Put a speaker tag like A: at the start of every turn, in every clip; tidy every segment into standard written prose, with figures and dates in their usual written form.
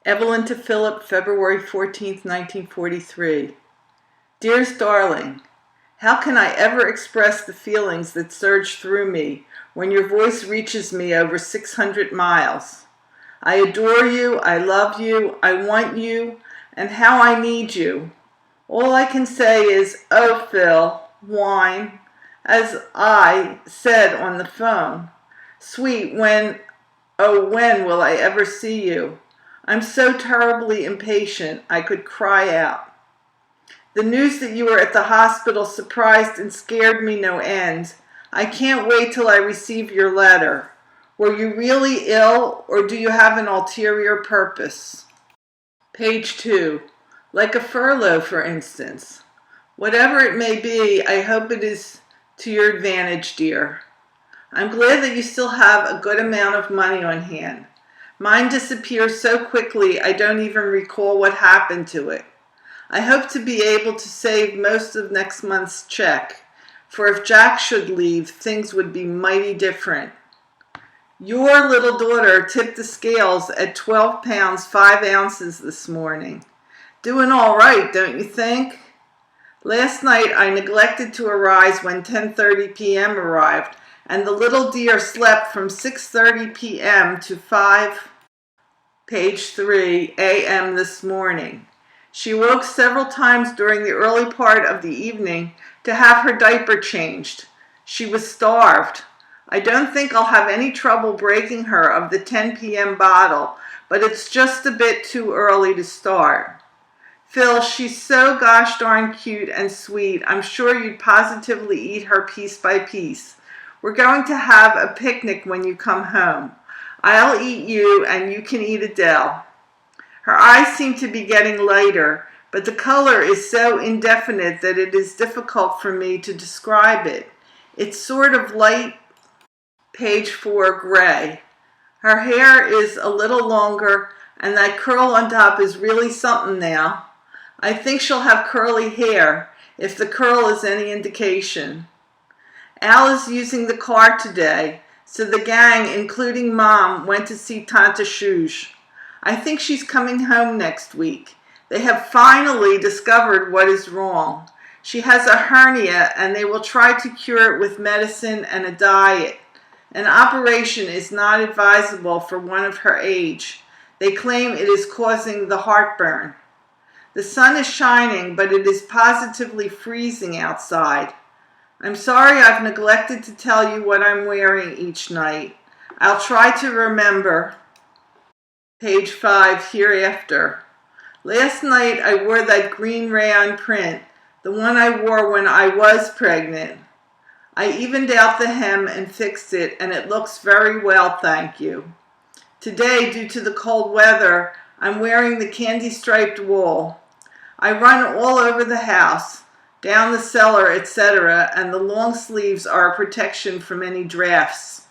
A: Evelyn to Philip, February 14th, 1943. Dearest darling, how can I ever express the feelings that surge through me when your voice reaches me over 600 miles? I adore you, I love you, I want you, and how I need you. All I can say is, oh Phil, whine, as I said on the phone. Sweet, when will I ever see you? I'm so terribly impatient, I could cry out. The news that you were at the hospital surprised and scared me no end. I can't wait till I receive your letter. Were you really ill, or do you have an ulterior purpose? Page 2. Like a furlough, for instance. Whatever it may be, I hope it is to your advantage, dear. I'm glad that you still have a good amount of money on hand. Mine disappears so quickly I don't even recall what happened to it. I hope to be able to save most of next month's check, for if Jack should leave, things would be mighty different. Your little daughter tipped the scales at 12 pounds 5 ounces this morning. Doing all right, don't you think? Last night I neglected to arise when 10:30 p.m. arrived, and the little dear slept from 6:30 p.m. to 5, page 3, a.m. this morning. She woke several times during the early part of the evening to have her diaper changed. She was starved. I don't think I'll have any trouble breaking her of the 10 p.m. bottle, but it's just a bit too early to start. Phil, she's so gosh darn cute and sweet. I'm sure you'd positively eat her piece by piece. We're going to have a picnic when you come home. I'll eat you and you can eat Adele. Her eyes seem to be getting lighter, but the color is so indefinite that it is difficult for me to describe it. It's sort of light, page 4, gray. Her hair is a little longer, and that curl on top is really something now. I think she'll have curly hair, if the curl is any indication. Al is using the car today, so the gang, including Mom, went to see Tante Shuj. I think she's coming home next week. They have finally discovered what is wrong. She has a hernia, and they will try to cure it with medicine and a diet. An operation is not advisable for one of her age. They claim it is causing the heartburn. The sun is shining, but it is positively freezing outside. I'm sorry I've neglected to tell you what I'm wearing each night. I'll try to remember. Page 5, hereafter. Last night I wore that green rayon print, the one I wore when I was pregnant. I evened out the hem and fixed it, and it looks very well, thank you. Today, due to the cold weather, I'm wearing the candy-striped wool. I run all over the house, down the cellar, etc., and the long sleeves are a protection from any drafts.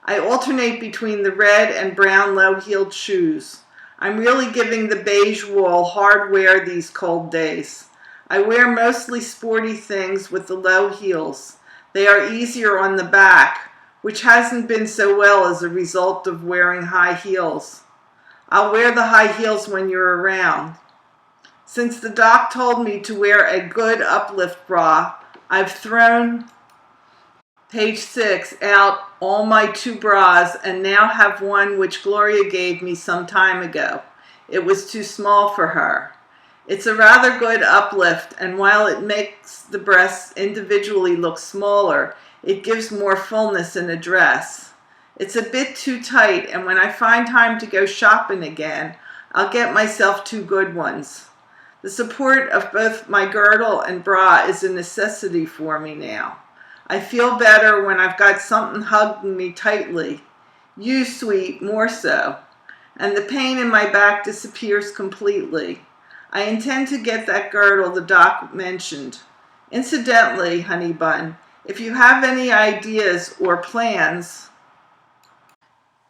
A: I alternate between the red and brown low-heeled shoes. I'm really giving the beige wool hard wear these cold days. I wear mostly sporty things with the low heels. They are easier on the back, which hasn't been so well as a result of wearing high heels. I'll wear the high heels when you're around. Since the doc told me to wear a good uplift bra, I've thrown, page 6, out all my 2 bras and now have one which Gloria gave me some time ago. It was too small for her. It's a rather good uplift, and while it makes the breasts individually look smaller, it gives more fullness in a dress. It's a bit too tight, and when I find time to go shopping again, I'll get myself 2 good ones. The support of both my girdle and bra is a necessity for me now. I feel better when I've got something hugging me tightly. You, sweet, more so. And the pain in my back disappears completely. I intend to get that girdle the doc mentioned. Incidentally, honey bun, if you have any ideas or plans,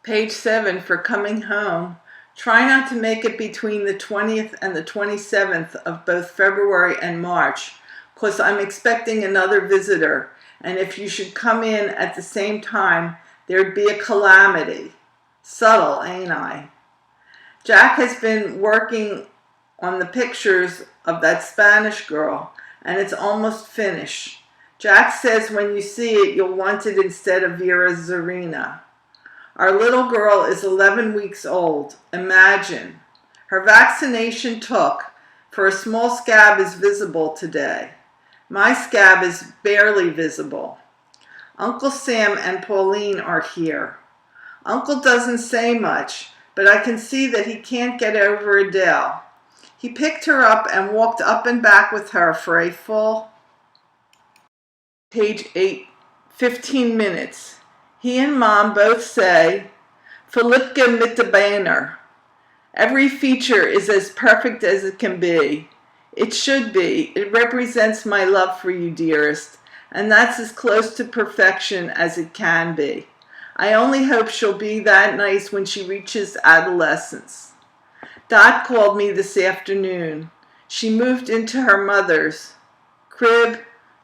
A: page 7, for coming home, try not to make it between the 20th and the 27th of both February and March, because I'm expecting another visitor, and if you should come in at the same time, there'd be a calamity. Subtle, ain't I? Jack has been working on the pictures of that Spanish girl, and it's almost finished. Jack says when you see it, you'll want it instead of Vera Zorina. Our little girl is 11 weeks old. Imagine. Her vaccination took, for a small scab is visible today. My scab is barely visible. Uncle Sam and Pauline are here. Uncle doesn't say much, but I can see that he can't get over Adele. He picked her up and walked up and back with her for a full page 8, 15 minutes. He and Mom both say, Philippke mit de Banner. Every feature is as perfect as it can be. It should be. It represents my love for you, dearest, and that's as close to perfection as it can be. I only hope she'll be that nice when she reaches adolescence. Dot called me this afternoon. She moved into her mother's crib,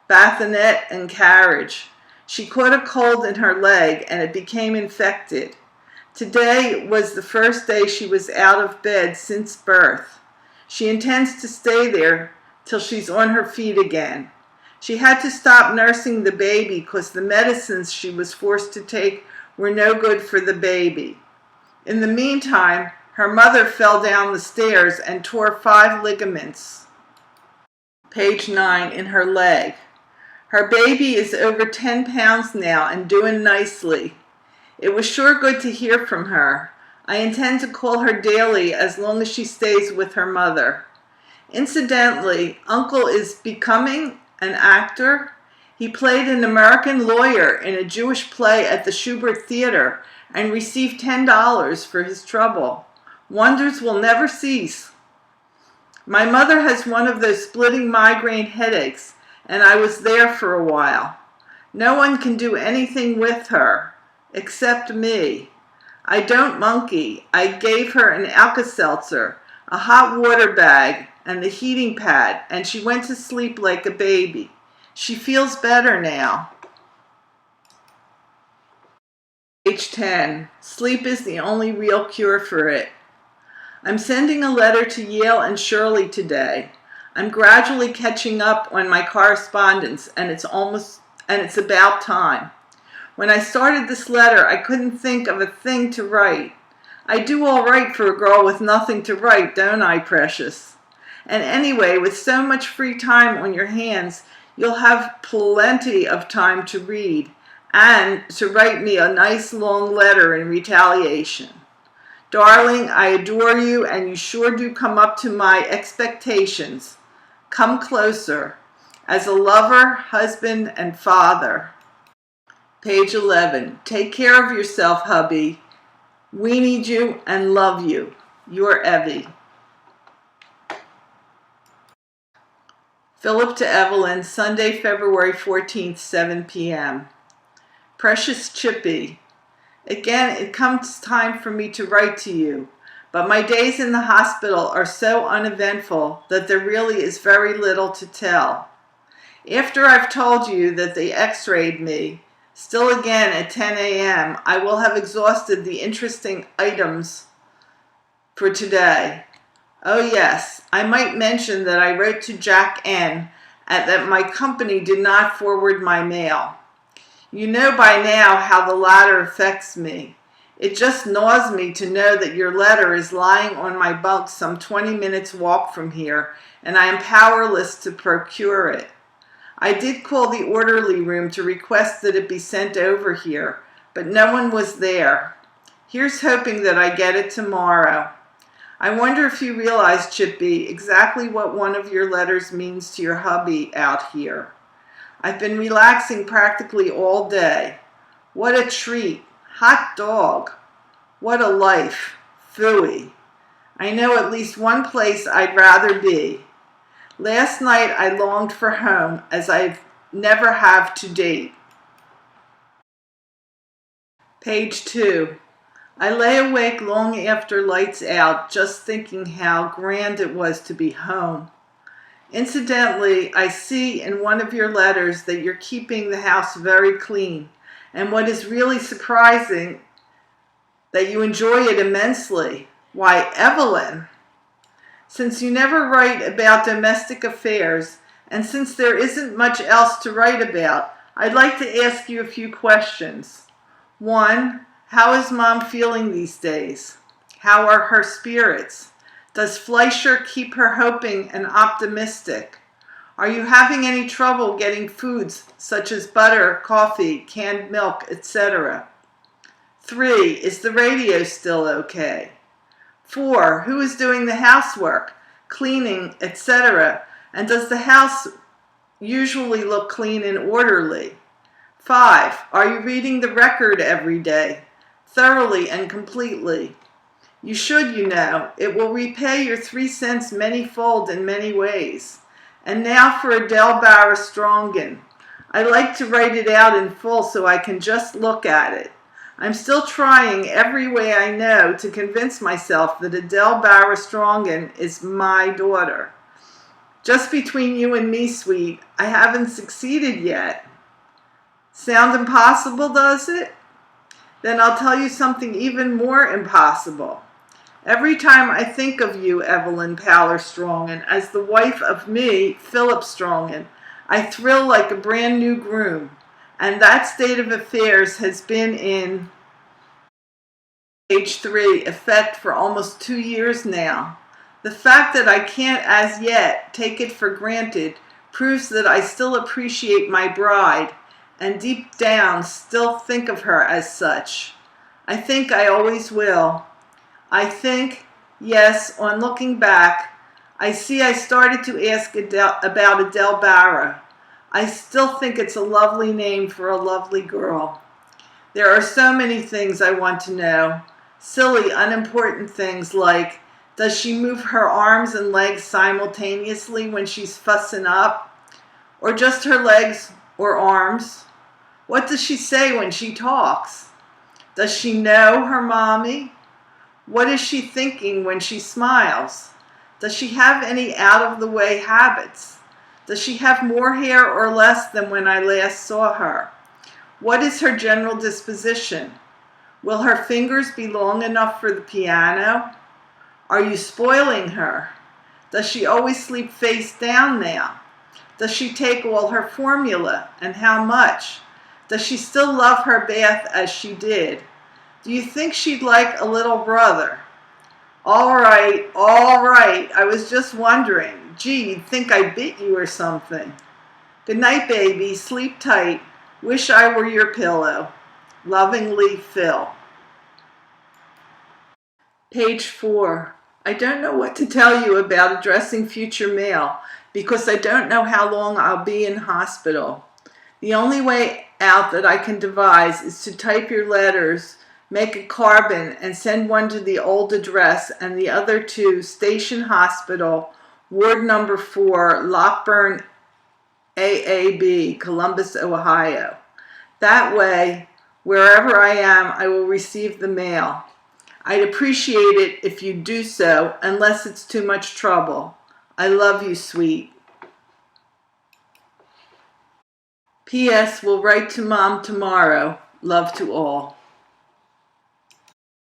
A: bassinet, and carriage. She caught a cold in her leg and it became infected. Today was the first day she was out of bed since birth. She intends to stay there till she's on her feet again. She had to stop nursing the baby because the medicines she was forced to take were no good for the baby. In the meantime, her mother fell down the stairs and tore 5 ligaments, page 9, in her leg. Her baby is over 10 pounds now and doing nicely. It was sure good to hear from her. I intend to call her daily as long as she stays with her mother. Incidentally, Uncle is becoming an actor. He played an American lawyer in a Jewish play at the Schubert Theater and received $10 for his trouble. Wonders will never cease. My mother has one of those splitting migraine headaches, and I was there for a while. No one can do anything with her, except me. I don't monkey. I gave her an Alka-Seltzer, a hot water bag, and the heating pad, and she went to sleep like a baby. She feels better now. Page 10. Sleep is the only real cure for it. I'm sending a letter to Yale and Shirley today. I'm gradually catching up on my correspondence, and it's about time. When I started this letter, I couldn't think of a thing to write. I do all right for a girl with nothing to write, don't I, precious? And anyway, with so much free time on your hands, you'll have plenty of time to read and to write me a nice long letter in retaliation. Darling, I adore you, and you sure do come up to my expectations. Come closer. As a lover, husband, and father. Page 11. Take care of yourself, hubby. We need you and love you. Your Evie. Philip to Evelyn, Sunday, February 14th, 7 p.m. Precious Chippy, again, it comes time for me to write to you, but my days in the hospital are so uneventful that there really is very little to tell. After I've told you that they x-rayed me, still again at 10 a.m., I will have exhausted the interesting items for today. Oh yes, I might mention that I wrote to Jack N. and that my company did not forward my mail. You know by now how the latter affects me. It just gnaws me to know that your letter is lying on my bunk some 20 minutes walk from here, and I am powerless to procure it. I did call the orderly room to request that it be sent over here, but no one was there. Here's hoping that I get it tomorrow. I wonder if you realize, Chippy, exactly what one of your letters means to your hubby out here. I've been relaxing practically all day. What a treat. Hot dog. What a life. Phooey. I know at least one place I'd rather be. Last night I longed for home as I never have to date. Page 2. I lay awake long after lights out, just thinking how grand it was to be home. Incidentally, I see in one of your letters that you're keeping the house very clean, and what is really surprising, that you enjoy it immensely. Why, Evelyn, since you never write about domestic affairs, and since there isn't much else to write about, I'd like to ask you a few questions. 1. How is Mom feeling these days? How are her spirits? Does Fleischer keep her hoping and optimistic? Are you having any trouble getting foods such as butter, coffee, canned milk, etc.? 3. Is the radio still okay? 4. Who is doing the housework, cleaning, etc.? And does the house usually look clean and orderly? 5. Are you reading the record every day, thoroughly and completely? You should, you know. It will repay your 3 cents many-fold in many ways. And now for Adele Barra-Strongen. I like to write it out in full so I can just look at it. I'm still trying every way I know to convince myself that Adele Barra-Strongen is my daughter. Just between you and me, sweet, I haven't succeeded yet. Sound impossible, does it? Then I'll tell you something even more impossible. Every time I think of you, Evelyn Pallar-Strongen, as the wife of me, Philip Strongen, I thrill like a brand new groom. And that state of affairs has been in Page 3 effect for almost 2 years now. The fact that I can't as yet take it for granted proves that I still appreciate my bride and deep down still think of her as such. I think I always will. I think, yes, on looking back, I see I started to ask about Adele Barra. I still think it's a lovely name for a lovely girl. There are so many things I want to know. Silly, unimportant things like, does she move her arms and legs simultaneously when she's fussing up? Or just her legs or arms? What does she say when she talks? Does she know her mommy? What is she thinking when she smiles? Does she have any out-of-the-way habits? Does she have more hair or less than when I last saw her? What is her general disposition? Will her fingers be long enough for the piano? Are you spoiling her? Does she always sleep face down now? Does she take all her formula, and how much? Does she still love her bath as she did? Do you think she'd like a little brother? All right, I was just wondering. Gee, you'd think I bit you or something. Good night, baby. Sleep tight. Wish I were your pillow. Lovingly, Phil. Page 4. I don't know what to tell you about addressing future mail because I don't know how long I'll be in hospital. The only way out that I can devise is to type your letters, make a carbon, and send one to the old address and the other to Station Hospital, Ward Number 4, Lockburn, AAB, Columbus, Ohio. That way, wherever I am, I will receive the mail. I'd appreciate it if you do so, unless it's too much trouble. I love you, sweet. P.S. Will write to Mom tomorrow. Love to all.